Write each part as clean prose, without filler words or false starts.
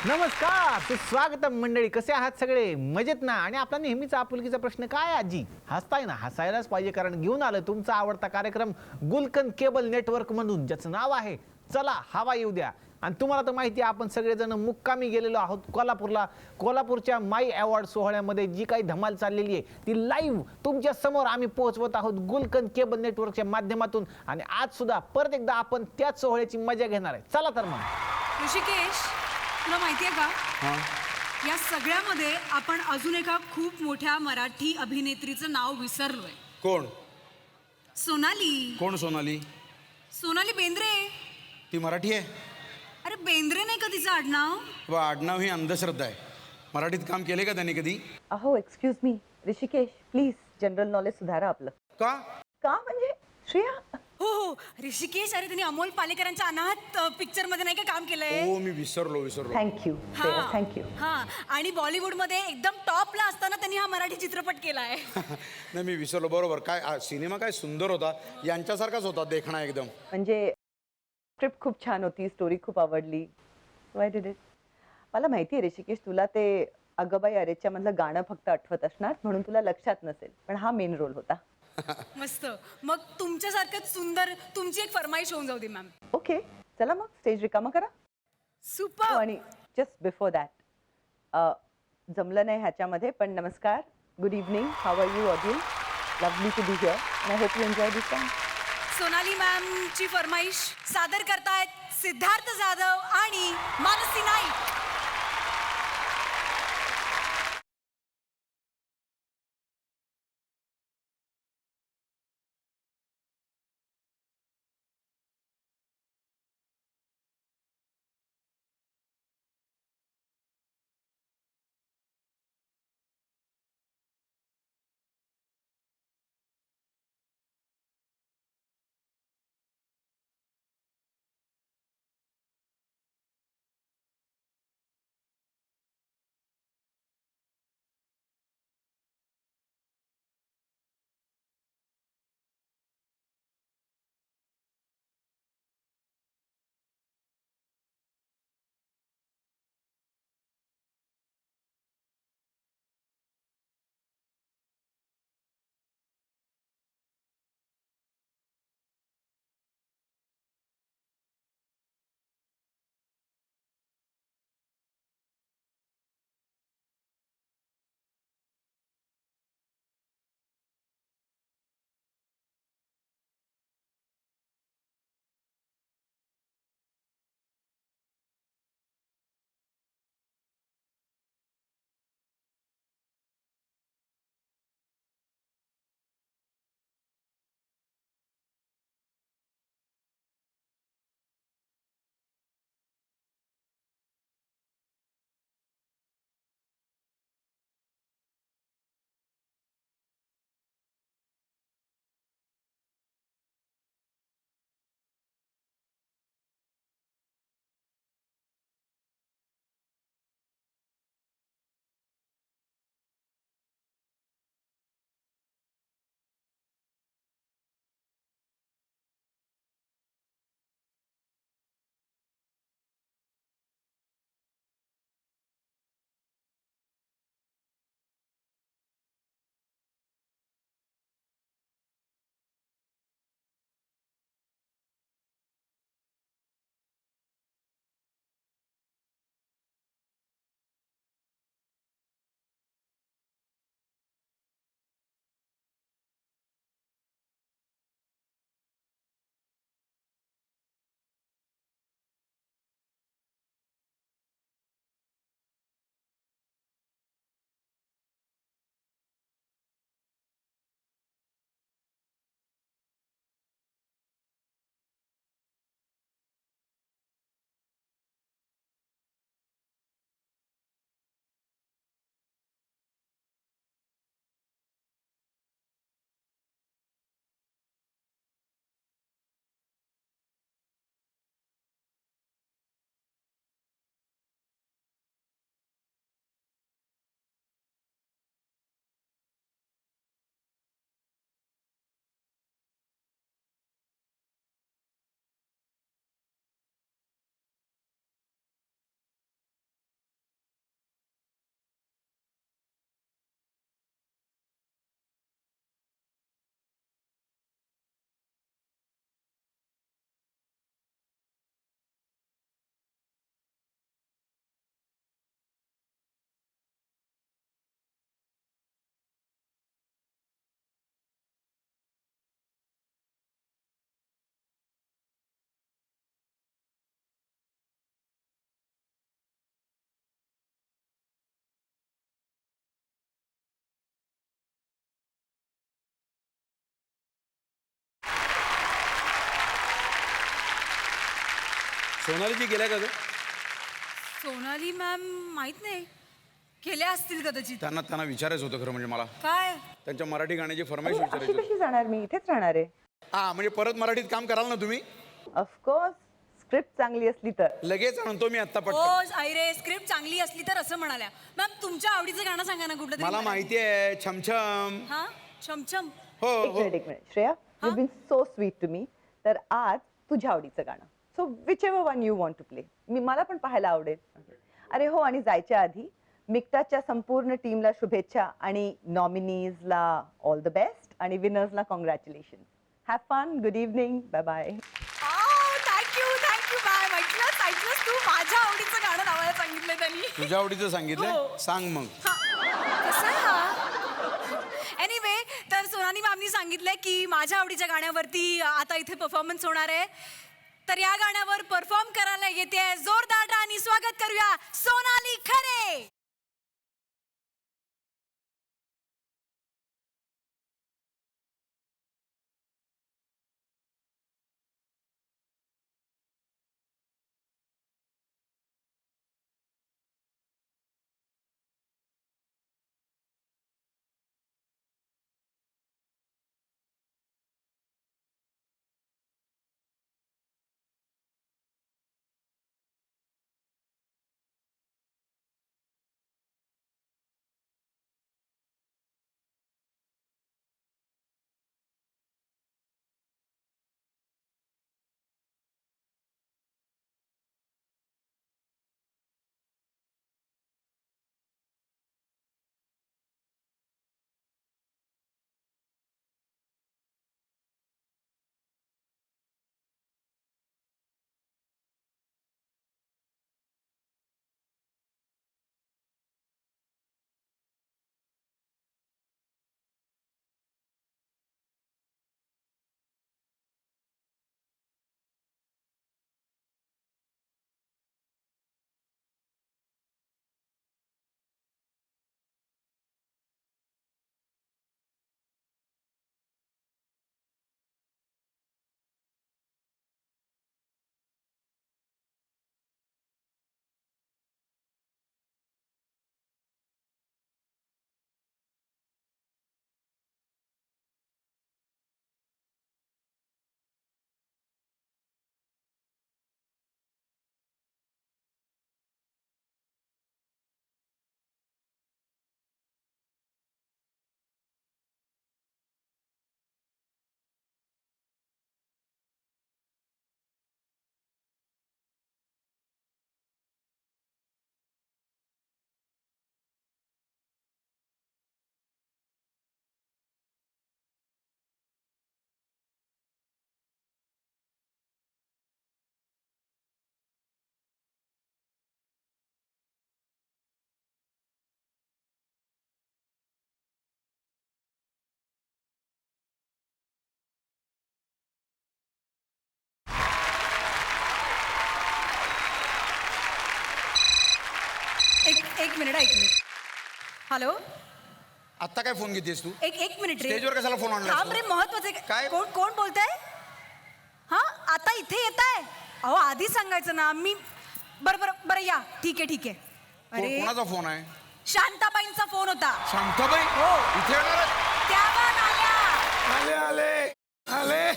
नमस्कार, सुस्वागतम मंडळी. कसे आहात सगळे? मजेत ना? आणि आपला नेहमीचा आपुलकीचा प्रश्न काय आजी? हसताय ना? हसायलाच पाहिजे, कारण घेऊन आलं तुमचा आवडता कार्यक्रम गुलकंद केबल नेटवर्क मधून, ज्याचं नाव आहे चला हवा येऊ द्या. आणि तुम्हाला तर माहिती आहे, आपण सगळेजण मुक्कामी गेलेलो आहोत कोल्हापूरला. कोल्हापूरच्या माई अवॉर्ड सोहळ्यामध्ये जी काही धमाल चाललेली आहे ती लाईव्ह तुमच्या समोर आम्ही पोहोचवत आहोत गुलकंद केबल नेटवर्कच्या माध्यमातून. आणि आज सुद्धा परत एकदा आपण त्याच सोहळ्याची मजा घेणार आहे. चला तर मग. ऋषिकेश, तुला माहितीये का, या सगळ्यामध्ये आपण अजून एका खूप मोठ्या मराठी अभिनेत्रीचं नाव विसरलोय. कोण? सोनाली. कोण सोनाली? सोनाली बेंद्रे. ती मराठी आहे? अरे बेंद्रे नाही का तिचं आडनाव? वा, आडनाव ही अंधश्रद्धा आहे. मराठीत काम केले का त्यांनी कधी? अहो excuse me, Rishikesh please general knowledge सुधारा आपलं. का? का म्हणजे श्रेया? हो हो ऋषिकेश, अरे त्यांनी अमोल पालेकरांच्या अनाहत पिक्चर मध्ये नाही का काम केलंय? हो, मी विसरलो. Thank you Shreya, thank you. हा, आणि बॉलिवूड मध्ये एकदम टॉपला असताना त्यांनी हा मराठी चित्रपट केलाय. नाही, मी विसरलो. बरोबर. काय सिनेमा काय सुंदर होता, यांच्यासारखाच होता देखणा एकदम. म्हणजे स्क्रिप्ट खूप छान होती, स्टोरी खूप आवडली. So I did it. मला माहिती आहे ऋषिकेश, तुला ते अगबाई अरेच्या मधलं गाणं फक्त आठवत असणार, म्हणून तुला लक्षात नसेल, पण हा मेन रोल होता. मस्त. मग तुमच्यासारखंच सुंदर तुमची एक फरमाईश होऊन जाऊ दे मॅम. ओके, चला मग स्टेज रिकामा करा. सुपर. आणि जस्ट बिफोर दॅट, जमलं नाही ह्याच्यामध्ये, पण नमस्कार, good evening, how are you audience? Lovely to be here and I hope you enjoy this song. Sonali मॅमची फरमाईश सादर करतायत सिद्धार्थ जाधव आणि मानसी नाईक. सोनालीजी गेल्या का ग? सोनाली मॅम माहित नाही, केल्या असतील कदाचित. त्यांना विचारायचं होतं खरं म्हणजे मला काय त्यांच्या मराठी गाण्याची फरमाईश अशी विचारायची होती. कशी जाणार मी? इथेच राहणार आहे. हा म्हणजे परत मराठीत काम कराल ना तुम्ही? ऑफकोर्स, स्क्रिप्ट चांगली असली तर. लगेच आणतो मी आत्ता हो पटकन. आयरे, स्क्रिप्ट चांगली असली तर असं म्हणाल्या. मॅम तुमच्या आवडीचं गाणं सांगा ना कुठलं तरी. मला माहिती आहे छमछम. हा छमछम. हो एक हो मिनिट एक minute Shreya, you been so sweet to me. तर आज तुझ्या आवडीचं गाणं, so which ever one you want to play. मला पण पाहायला आवडेल. अरे हो, आणि जायच्या आधी मिक्टाच्या संपूर्ण टीमला शुभेच्छा आणि नॉमिनीजला ऑल द बेस्ट आणि विनर्सला congratulation. Have fun, good evening, bye bye. Thank you ma'am. ऐकलंस तू, माझ्या आवडीचं गाणं लावायला सांगितलंय त्यांनी. तुझ्या आवडीचं सांगितलं हो. सांग मग. कसं आहे हा? एनिवे, तर सोनाली मॅमनी सांगितलंय की माझ्या आवडीच्या गाण्यावरती आता इथे परफॉर्मन्स होणार आहे. तर या गाण्यावर परफॉर्म करायला येते जोरदार आणि स्वागत करूया सोनाली खरे. एक मिनिट. हॅलो, आत्ता काय फोन घेतेस तू? एक मिनिट रे. स्टेजवर कशाला फोन आणलास थांब तू? रे, महत्वाचे काय? कोण बोलताय? हा, आता इथे येत आहे? अहो आधी सांगायचं ना. मी बरं या. ठीक आहे. अरे कोणाचा फोन आहे? शांताबाईंचा फोन होता. शांताबाई हो. इथे येणार आहेत? त्या पण आल्या. आले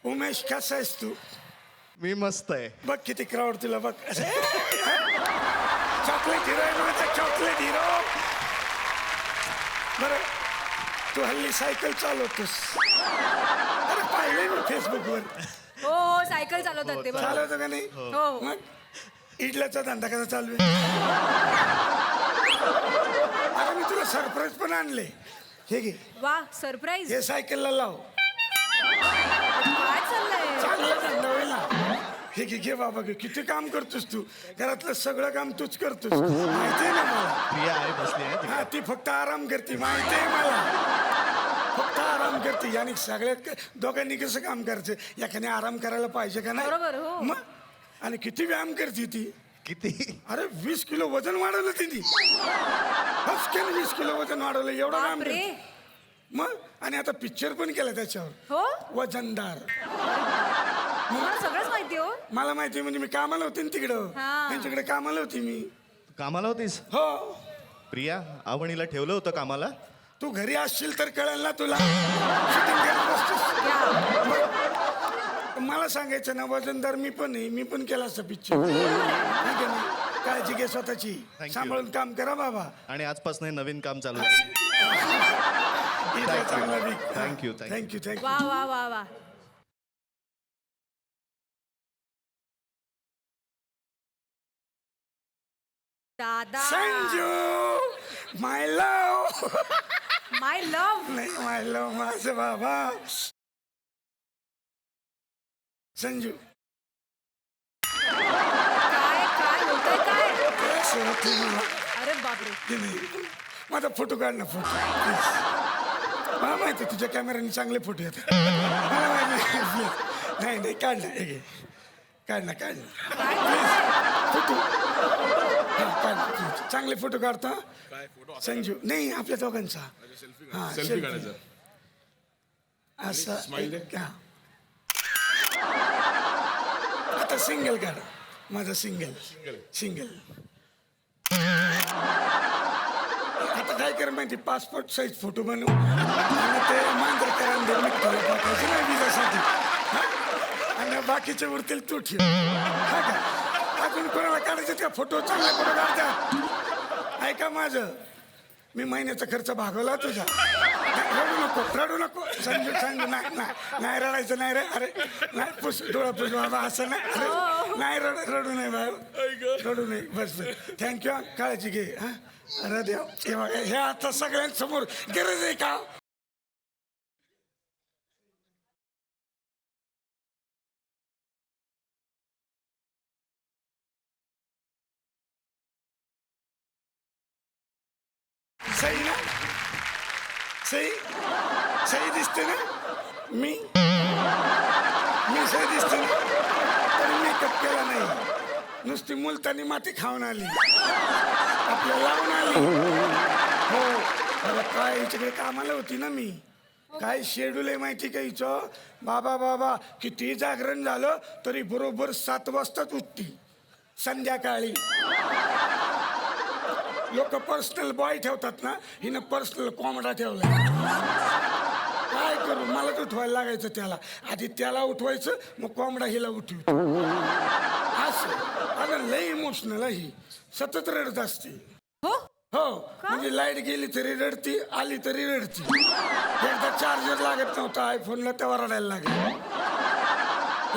उमेश, कसा आहेस तू? मी मस्त आहे. बघ किती क्राऊड तुला बघ. चॉकलेट हिरो आहे माझा, चॉकलेट हिरो. बरं, तू हल्ली सायकल चालवतोस? अरे पाहिले मी फेसबुकवर. हो सायकल चालवतात ते. बरोबर. चालवतो का नाही? हो. मग इडल्याचा धंदा कसा चालू आहे? आता मी तुला सरप्राईज पण आणले. हे घे, वा सरप्राईज. हे सायकलला लाव, काय चाललंय? चांगला धंदा होईल ना. हे घे घे बाबा घे. किती काम करतोस तू, घरातलं सगळं काम तूच करतोस, माहितीये ना मला. प्रिया आहे बसली आहे हा, ती फक्त आराम करते, माहितीये मला. फक्त आराम करते. आणि सगळ्यात दोघांनी कसं काम करायचं, एकाने आराम करायला पाहिजे का नाही? बरोबर, हो. मग आणि किती व्यायाम करते ती. किती? अरे 20 किलो वजन वाढवलं तिने. फसक्याने 20 किलो वजन वाढवलं, एवढं काम बापरे. करते. मग आणि आता पिक्चर पण केला त्याच्यावर, हो वजनदार. मला सगळंच माहिती हो. मला माहिती, म्हणजे मी कामाला होते ना तिकडं, हा. त्यांच्याकडे कामाला होती मी. कामाला होतीस? हो, प्रिया आवणीला ठेवलं होतं कामाला? तू घरी असशील तर कळेल ना तुला. Shooting करत बसतोस. मला सांगायचं ना, वजनदार मी पण आहे, मी पण केला असं पिक्चर. काळजी घे स्वतःची, Thank you. सांभाळून काम करा बाबा. आणि आजपासून हे नवीन काम चालू आहे. चांगला Thank you, thank you. Thank you thank you. वा वा वा वा. दादा संजू माय लव. माय लव्ह. नाही माय लव माझं बाबा. संजू काय काय होतंय काय? कसं होतं मला? अरे बापरे. ते नाही. माझा फोटो काढ ना, फोटो प्लीज. मला माहिती आहे तुझ्या कॅमेऱ्याने चांगले फोटो येतात. मला माहिती आहे. प्लीज. नाही नाही काढ ना, हे घे. काढ ना काढ ना प्लीज फोटो. हा काढ ना प्लीज. चांगले फोटो काढता संजू. नाही आपल्या दोघांचा. हा सेल्फी असं एक- हा. आता सिंगल काढ, माझा सिंगल सिंगल. आता काय कर माहिती, पासपोर्ट साईज फोटो बनवू आणि ते मांजरकरांना पाठवायचं ना विजासाठी. आणि बाकीचे उरतील तू ठेव. हा का? अजून कोणाला काढायचं त्या फोटो, चांगले फोटो काढतात. ऐका माझं, मी महिन्याचा खर्च भागवला तुझा. रडू नको रडू नको संजू संजू. नाही नाही रडायचं नाही रे. अरे नाही पुस डोळा पुस बाबा, असं नाही. अरे नाही रडू नाही बाबा, रडू नाही. बस बस थँक्यू. काळजी घे. हा अरे देव, हे बघा, हे आता सगळ्यांसमोर गरज आहे का? सही ना, सही सही दिसते ना. मी सही दिसते ना. पण मेकअप केला नाही, नुसती मुलतानी माती खाऊन आली, आपल्या लावून आली. हो अरे काय हिच्याकडे कामाला होती ना मी. काय शेड्यूल आहे माहिती का हिचं. बाबा बाबा किती जागरण झालं तरी बरोबर 7 वाजताच उठती संध्याकाळी. लोक पर्सनल बॉय ठेवतात ना, हिनं पर्सनल कोंबडा ठेवला. काय करू, मलाच उठवायला लागायचं त्याला. आधी त्याला उठवायचं, मग कोंबडा हिला उठवतो. असं अगं लय इमोशनल आहे ही, सतत रडत असते. हो हो म्हणजे लाईट गेली तरी रडती, आली तरी रडती. एकदा चार्जर लागत नव्हता आयफोनला, तेव्हा रडायला लागली.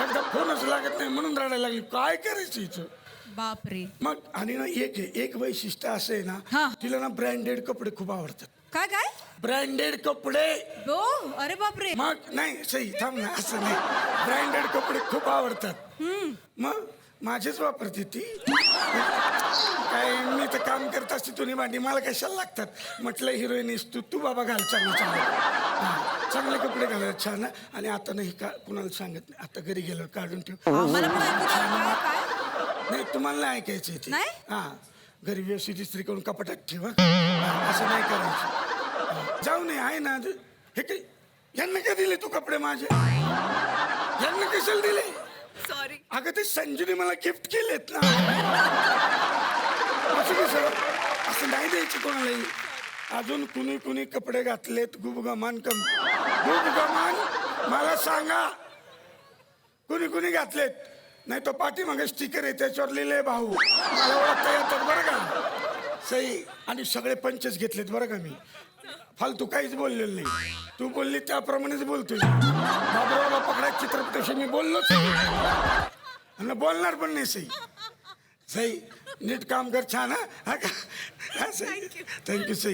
एकदा फोनच लागत नाही म्हणून रडायला लागली. काय करायचं हिचं. बापरे. मग आणि ना एक वैशिष्ट्य असं आहे हा. ना, तिला ना ब्रँडेड कपडे खूप आवडतात. काय काय? ब्रँडेड कपडे. हो अरे बापरे. मग नाही सही थांब ना, असं नाही. ब्रँडेड कपडे खूप आवडतात. मग माझेच वापरते ती. काय मी तर काम करत असते तुनी भांडी, मला कशाला लागतात. म्हटलं हिरोईनिस तू बाबा घाल चांगले चांगले चांगले कपडे घालायला छान. आणि आता नाही का कुणाला सांगत नाही, आता घरी गेल्यावर काढून ठेव. मला पण ऐकू द्या. काय काय? नाही तुम्हाला नाही ऐकायचं ते. नाही? हा घरी व्यवस्थित इस्त्री करून कपाटात ठेवा. असं नाही करायचं. जाऊ नये आहे ना. हे काय यांना का दिले तू कपडे माझे, यांना कशाला दिले. सॉरी. अगं ते संजूने मला गिफ्ट केलेत ना. असं कसं, असं नाही द्यायचं कोणालाही. अजून कुणी कुणी कपडे घातलेत गुबगमान गुबगमान मला सांगा कुणी कुणी घातलेत. नाही तो पाठीमागे स्टिकर आहे त्याच्यावर लिहिले भाऊ, मला ओळखता येतात बरं का. सही. आणि सगळे पंचच घेतलेत बरं का. मी फालतू काहीच बोललेलं नाही. तू बोलली त्याप्रमाणेच बोलतोय. बाबूरावला पकडायचं चित्रपटाशी मी बोललोच आणि बोलणार पण नाही. सही सई नीट काम कर छान हा का हा सई थँक्यू सई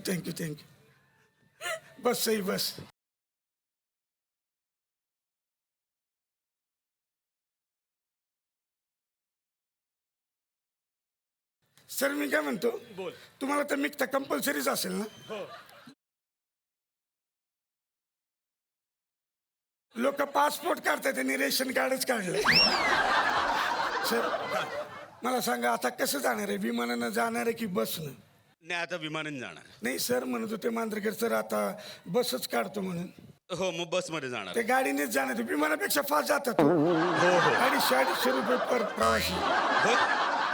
थँक्यू बस सई बस. सर मी काय म्हणतो बोल तुम्हाला तर मिक्स कंपल्सरीच असेल ना. लोक पासपोर्ट काढतात त्यांनी रेशन कार्डच काढले. सर मला सांगा आता कसं जाणार आहे विमानानं जाणार आहे की बसनं. नाही आता विमानाने जाणार. नाही सर म्हणत होते मांजरेकर सर आता बसच काढतो म्हणून. हो मग बसमध्ये जाणार. ते गाडीनेच जाणार ते विमानापेक्षा फास्ट जातात. 250-250 रुपये पर प्रवासी. हो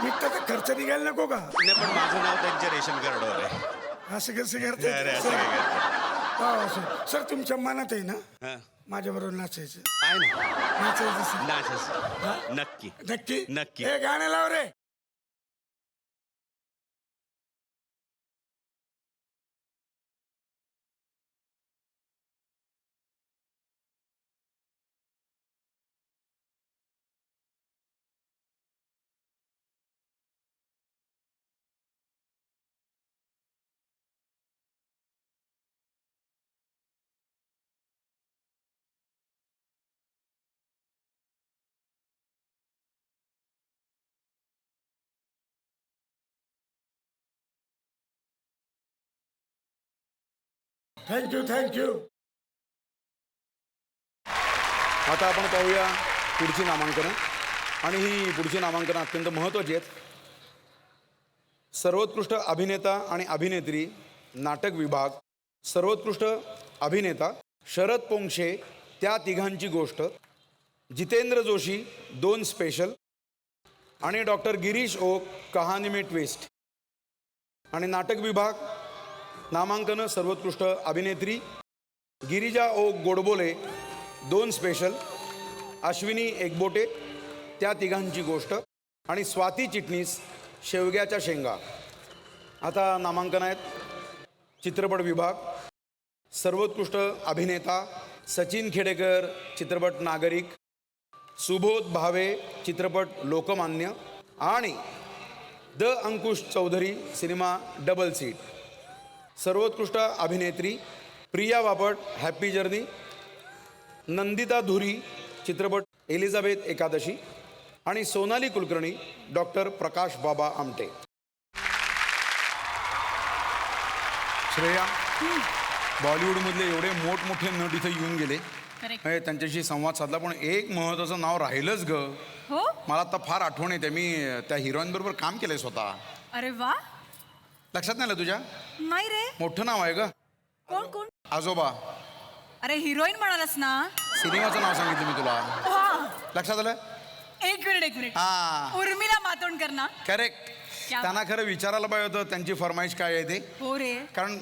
निघता खर्च निघायला नको का. नाही पण माझं नाव त्यांच्या रेशन कार्डवर आहे. असं कसं अरे, करते असं काय करते? सर सर तुमच्या मनात आहे ना हा. माझ्या बरोबर नाचायचं. आहे ना नाचायचं सर. नाचस. नक्की नक्की नक्की. हे गाणं लाव रे. थँक्यू. आता आपण पाहूया पुढची नामांकनं आणि ही पुढची नामांकनं अत्यंत महत्त्वाची आहेत. सर्वोत्कृष्ट अभिनेता आणि अभिनेत्री नाटक विभाग, सर्वोत्कृष्ट अभिनेता शरद पोंक्षे त्या तिघांची गोष्ट, जितेंद्र जोशी 2 स्पेशल आणि डॉक्टर गिरीश ओक कहाणी में ट्विस्ट. आणि नाटक विभाग नामांकनं सर्वोत्कृष्ट अभिनेत्री गिरिजा ओक गोडबोले 2 स्पेशल, अश्विनी एकबोटे त्या तिघांची गोष्ट आणि स्वाती चिटणीस शेवग्याच्या शेंगा. आता नामांकन आहेत. चित्रपट विभाग सर्वोत्कृष्ट अभिनेता सचिन खेडेकर चित्रपट नागरिक, सुबोध भावे चित्रपट लोकमान्य आणि the Ankush Chaudhari cinema double seat. सर्वोत्कृष्ट अभिनेत्री प्रिया बापट हॅपी जर्नी, नंदिता धुरी चित्रपट एलिझाबेथ एकादशी आणि सोनाली कुलकर्णी डॉक्टर प्रकाश बाबा आमटे. श्रेया, बॉलिवूडमधले एवढे मोठमोठे नट इथे येऊन गेले, त्यांच्याशी संवाद साधला, पण एक महत्त्वाचं नाव राहिलंच ग. हो मला आता फार आठवण येते. मी त्या हिरोईन बरोबर काम केलंय स्वतः. अरे वा. लक्षात नाही आलं तुझ्या? नाही रे. मोठं नाव आहे ग. कोण कोण. आजोबा. अरे हिरोईन म्हणालास ना. सिनेमाचं नाव सांगितलं मी तुला. वा. लक्षात आलं? एक मिनिट हा उर्मिला मातोंडकर ना. करेक्ट. क्या त्यांना खरं विचारायला पाहिजे होतं त्यांची फरमाईश काय आहे ते. हो रे. कारण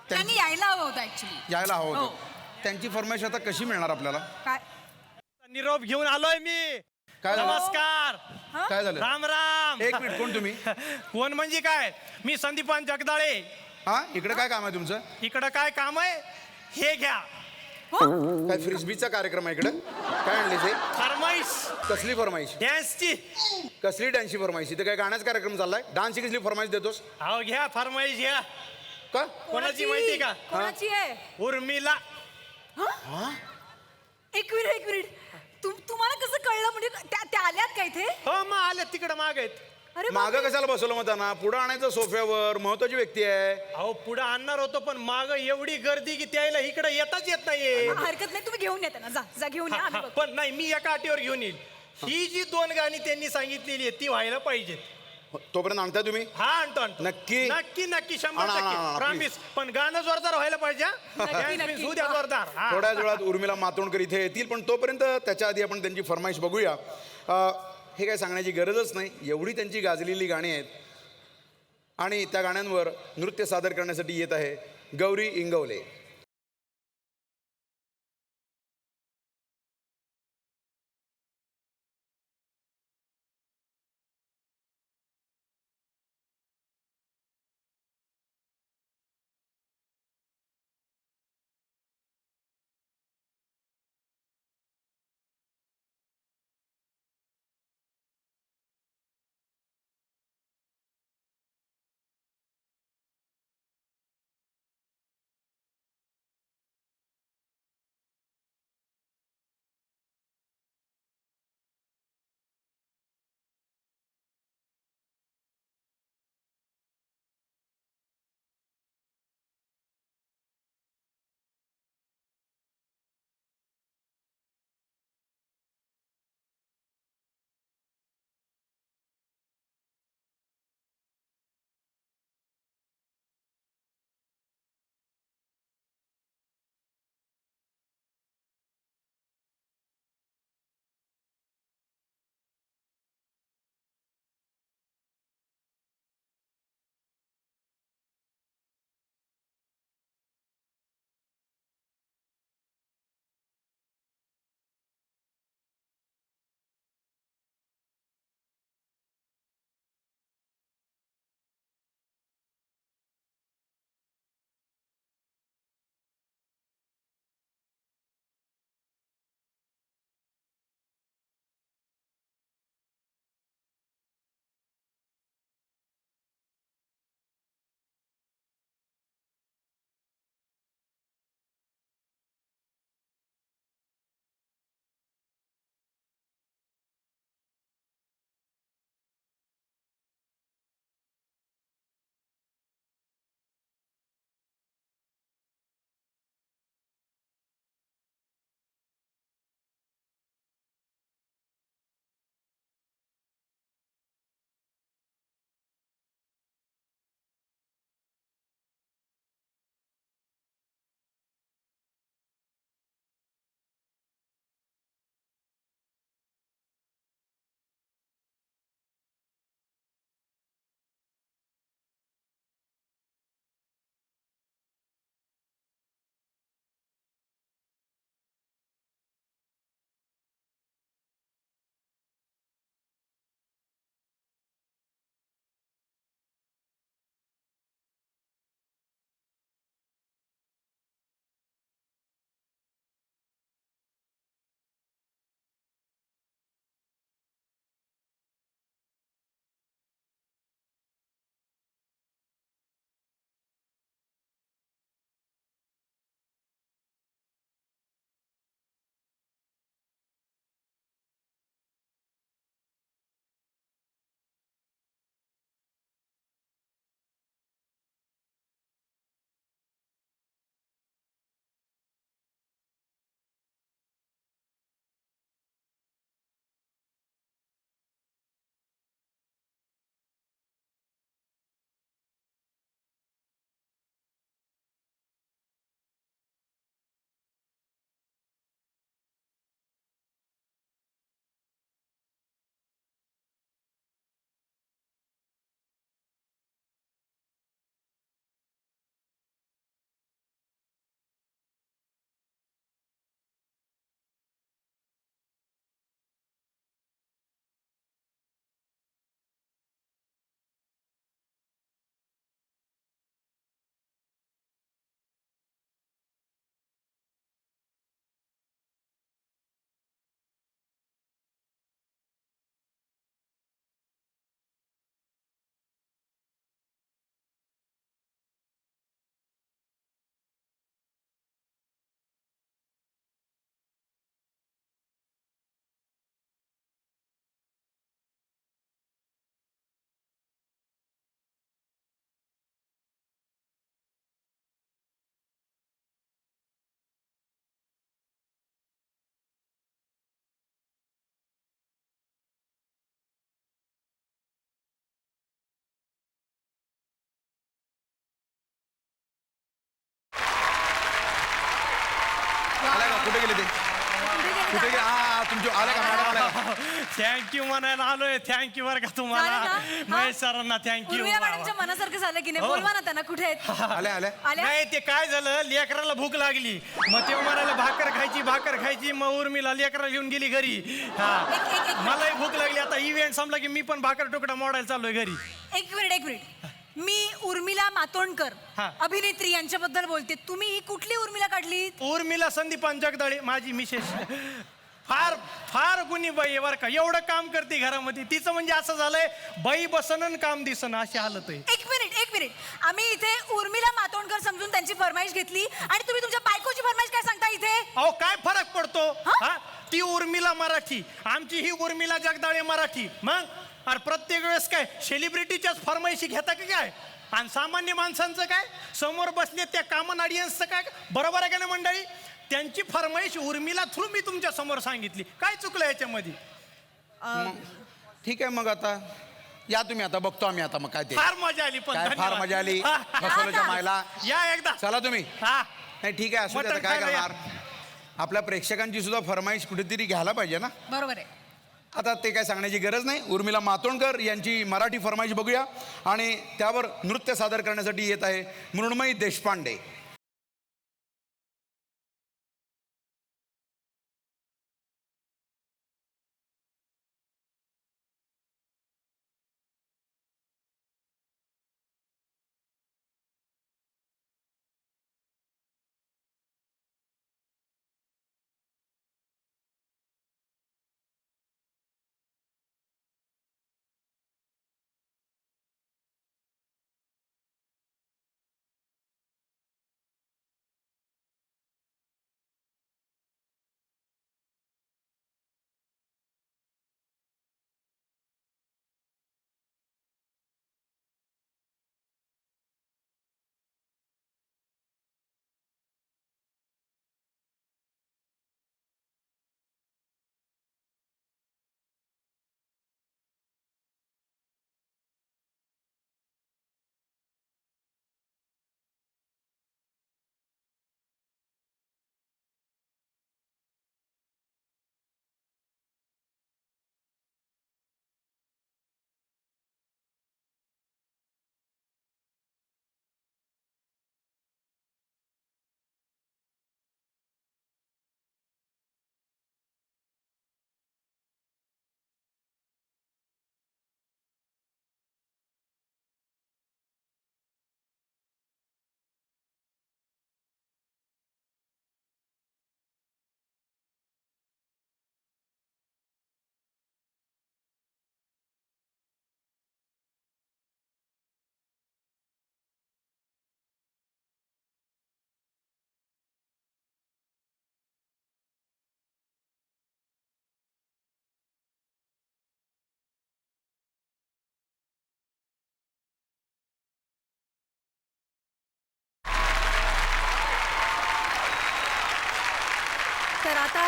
त्यांनी यायला हवं होतं ऍक्च्युली. यायला हवं हो. होतं. त्यांची फरमाईश आता कशी मिळणार आपल्याला? काय निरोप घेऊन आलोय मी. काय झालं? नमस्कार. काय झालं? राम राम. एक मिनिट, कोण तुम्ही? कोण म्हणजे काय, मी संदीपान जगदाळे. हा, इकडे काय काम आहे तुमचं? इकडं काय काम आहे हे घ्या. काय फ्रिस्बीचा कार्यक्रम आहे इकडे? काय आणले ते? फरमाईश कसली फरमाईश? डॅन्सची. कसली डान्सची फरमाईश? इथे काय गाण्याचा कार्यक्रम चाललाय? डान्सची कसली फरमाईश देतोस? अहो घ्या फरमाईश घ्या. का? कोणाची माहिती का? कोणाची आहे. उर्मिला. एक मिनिट तुम्हाला कसं कळलं म्हणजे त्या आल्यात का इथे. हो मग आले तिकडं माग आहेत. अरे माग कशाला बसवलं मग त्यांना? पुढं आणायचं सोफ्यावर, महत्वाची व्यक्ती आहे. अहो पुढे आणणार होतो पण माग एवढी गर्दी की त्याला इकडे येताच येत नाहीये. हरकत नाही तुम्ही घेऊन येता ना. जा घेऊन या. आम्ही बघतो. पण नाही मी एका अटीवर घेऊन येईल. ही जी 2 गाणी त्यांनी सांगितलेली आहेत ती व्हायला पाहिजेत. तोपर्यंत आणताय तुम्ही? हा आणतो. नक्की? नक्की 100% आणा, प्रॉमिस. पण गाणं जोरदार व्हायला पाहिजे. नक्की. उद्या जोरदार. हा. थोड्याच वेळात उर्मिला मातोंडकर इथे येतील, पण तोपर्यंत त्याच्या आधी आपण त्यांची फरमाईश बघूया. हे काय सांगण्याची गरजच नाही, एवढी त्यांची गाजलेली गाणी आहेत. आणि त्या गाण्यांवर नृत्य सादर करण्यासाठी येत आहे गौरी इंगवले. कुठे गेले ते कुठे गेले हा तुमचे आले का मॅडम आले थँक्यू म्हणायला आलोय थँक्यू बरं का तुम्हाला झालं ना? महेश सरांना थँक्यू उर्मिला मॅडमच्या मनासारखं झालं की नाही हो. बोलवा ना त्यांना कुठे आहेत आले आले आल्या नाही ते काय झालं लेकराला भूक लागली मग ते म्हणाला भाकर खायची मग उर्मिला लेकराला घेऊन गेली घरी हा एक- मलाही भूक लागली आता इव्हेंट संपला की मी पण भाकर तुकडा मोडायला चाललोय घरी एक मिनिट मी उर्मिला मातोंडकर हा. अभिनेत्री यांच्याबद्दल बोलते तुम्ही ही कुठली उर्मिला काढली उर्मिला संदीपान जगदाळे माझी मिसेस फार फार गुणी बाई आहे बरं का एवढं काम करते घरामध्ये तिचं म्हणजे असं झालंय बाई बसनं काम दिसणं अशी हालत आहे एक मिनिट आम्ही इथे उर्मिला मातोंडकर समजून त्यांची फरमाईश घेतली आणि तुम्ही तुमच्या बायकोची फरमाईश काय सांगता इथे अहो काय फरक पडतो हा? हा ती उर्मिला मराठी आमची ही उर्मिला जगदाळे मराठी मग अरे प्रत्येक वेळेस काय सेलिब्रिटीच्याच फरमाईशी घेता की काय आणि सामान्य माणसांचं काय समोर बसले त्या कॉमन ऑडियन्सचं काय बरोबर आहे का नाही मंडळी त्यांची फरमाईश उर्मिला थ्रू मी तुमच्या समोर सांगितली काय चुकलं याच्यामध्ये ठीक आहे मग आता या तुम्ही आता बघतो आम्ही आता मग काय ते फार मजा आली पण काय फार धन्यवाद. मजा आली हा, फसवल्याच्या मायला या एकदा चला तुम्ही हा नाही ठीक आहे असू दे आता मटण काय खायला या. करणार आपल्या प्रेक्षकांची सुद्धा फरमाईश कुठेतरी घ्यायला पाहिजे ना बरोबर आहे आता ते काय सांगण्याची गरज नाही उर्मिला मातोंडकर यांची मराठी फरमाईश बघूया आणि त्यावर नृत्य सादर करण्यासाठी येत आहे मृण्मयी देशपांडे तर आता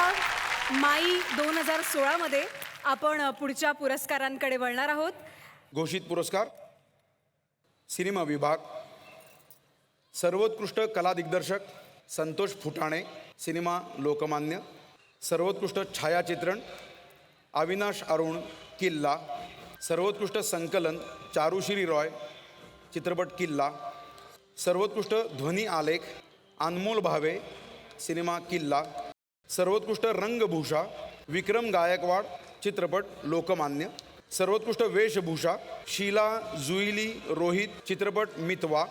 माई 2016 मध्ये आपण पुढच्या पुरस्कारांकडे वळणार आहोत घोषित पुरस्कार सिनेमा विभाग सर्वोत्कृष्ट कला दिग्दर्शक संतोष फुटाणे सिनेमा लोकमान्य सर्वोत्कृष्ट छायाचित्रण अविनाश अरुण किल्ला सर्वोत्कृष्ट संकलन चारुश्री रॉय चित्रपट किल्ला सर्वोत्कृष्ट ध्वनी आलेख अनमोल भावे सिनेमा किल्ला सर्वोत्कृष्ट रंगभूषा विक्रम गायकवाड चित्रपट लोकमान्य सर्वोत्कृष्ट वेशभूषा शीला जुईली रोहित चित्रपट मितवा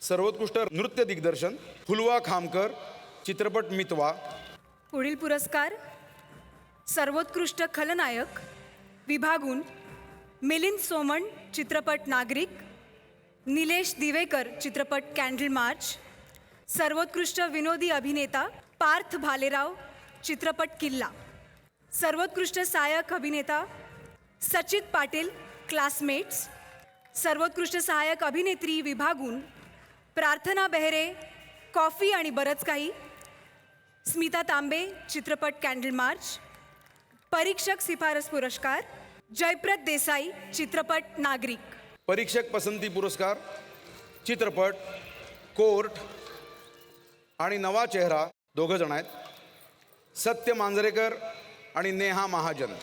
सर्वोत्कृष्ट नृत्य दिग्दर्शन फुलवा खामकर चित्रपट मितवा पुढील पुरस्कार सर्वोत्कृष्ट खलनायक विभागून मिलिंद सोमण चित्रपट नागरिक निलेश दिवेकर चित्रपट कॅन्डल मार्च सर्वोत्कृष्ट विनोदी अभिनेता पार्थ भालेराव चित्रपट किल्ला सर्वोत्कृष्ट सहाय्यक अभिनेता सचित पाटील क्लासमेट्स सर्वोत्कृष्ट सहाय्यक अभिनेत्री विभागून प्रार्थना बेहरे कॉफी आणि बरंच काही स्मिता तांबे चित्रपट कॅन्डल मार्च परीक्षक शिफारस पुरस्कार जयप्रद देसाई चित्रपट नागरिक परीक्षक पसंती पुरस्कार चित्रपट कोर्ट आणि नवा चेहरा दोघं जण आहेत सत्य मांजरेकर आणि नेहा महाजन.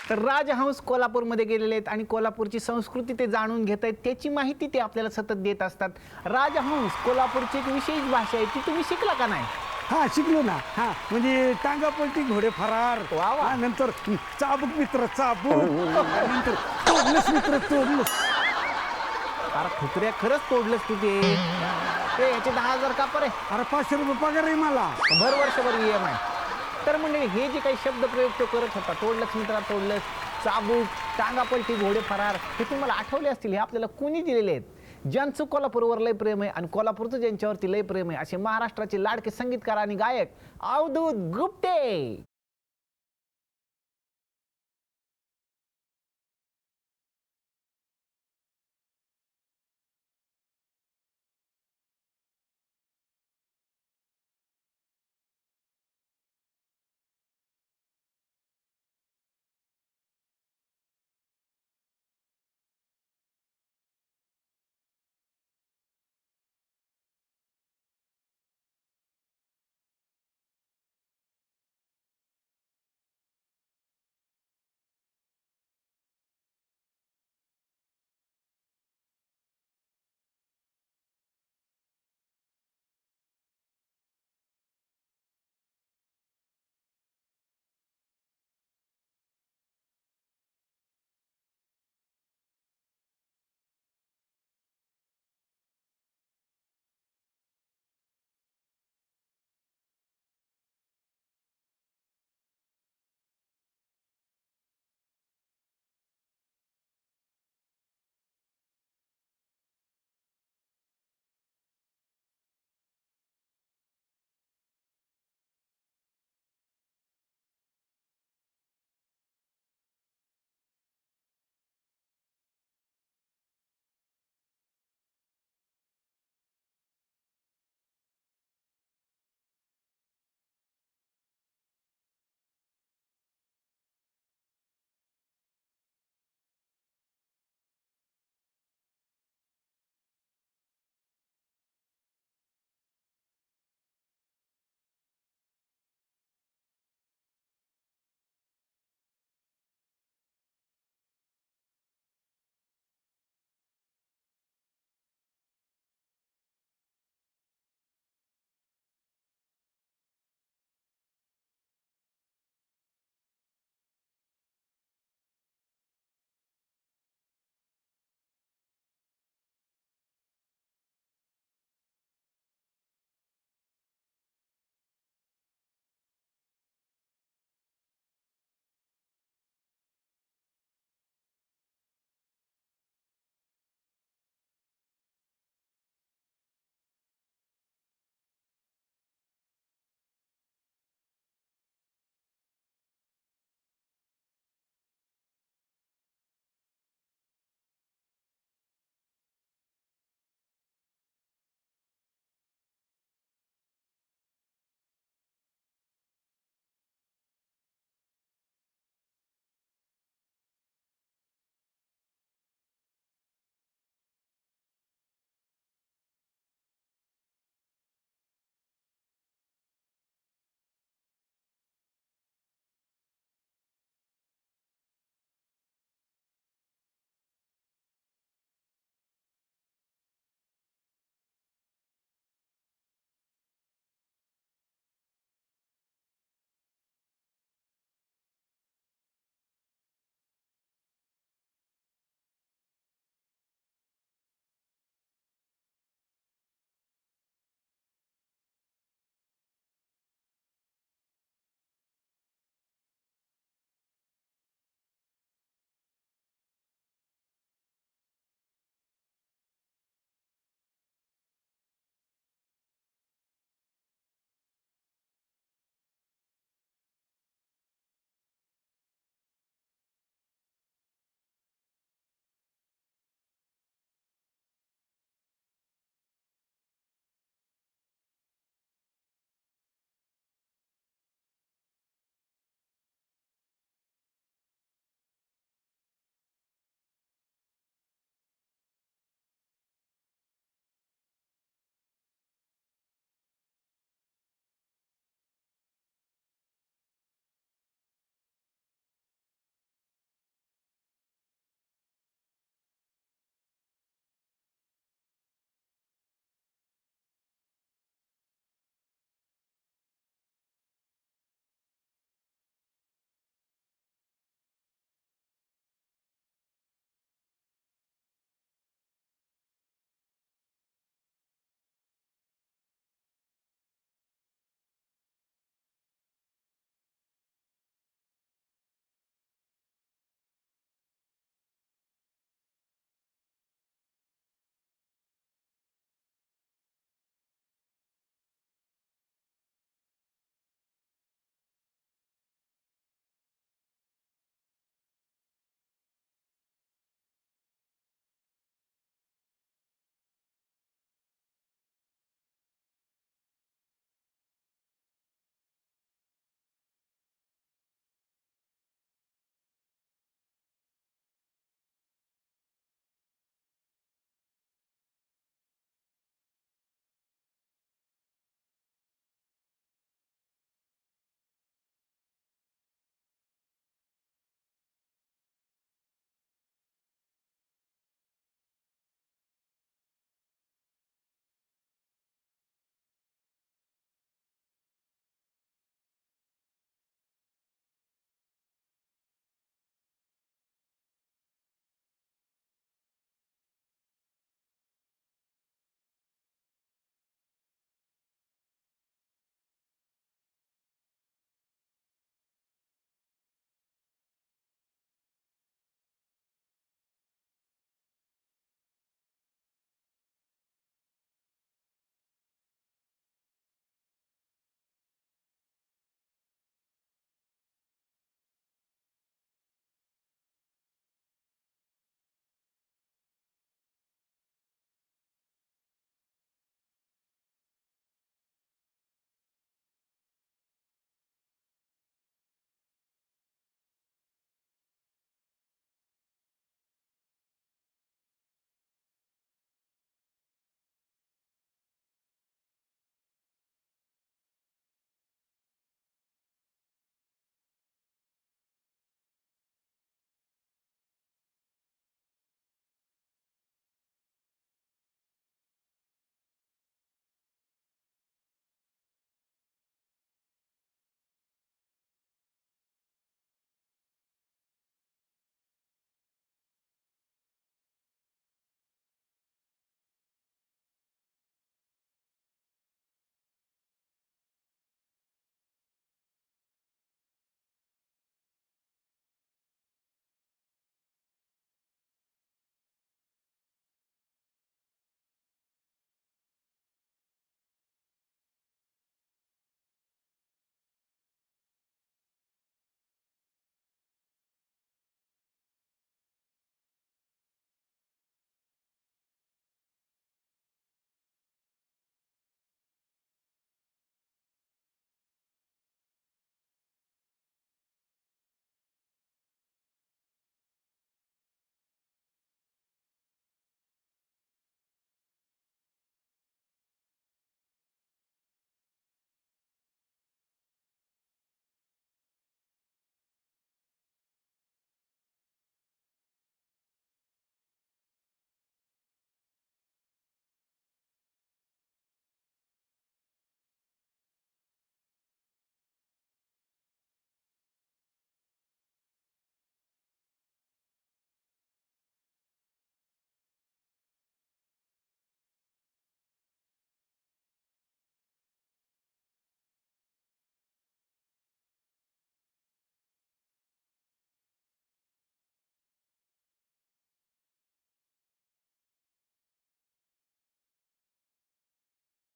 तर राजहंस कोल्हापूरमध्ये गेलेले आहेत आणि कोल्हापूरची संस्कृती ते जाणून घेत आहेत, त्याची माहिती ते आपल्याला सतत देत असतात. राजहंस कोल्हापूरची एक विशेष भाषा आहे, ती तुम्ही शिकला का नाही? हा शिकलो ना. हा म्हणजे टांगा पलटी घोडे फरार. वा वा. हा, नंतर चाबूक मित्र चाबूक. नंतर तोडलंस मित्र तोडलंस. अरे खुत्र्या खरंच तोडलंस तू ते. ते याचे 10,000 का परे? अरे 500 रुपये पगार आहे मला. भर वर्षभर EMI. तर म्हणजे हे जे काही शब्दप्रयोग तो करत होता, तोडलंच मित्रा तोडलंस, चाबूक, टांगापलटी घोडे फरार, हे तुम्हाला आठवले असतील. हे आपल्याला कोणी दिलेले आहेत? ज्यांचं कोल्हापूरवर लय प्रेम आहे आणि कोल्हापूरचं ज्यांच्यावरती लय प्रेम आहे असे महाराष्ट्राचे लाडके संगीतकार आणि गायक अवधूत गुप्ते.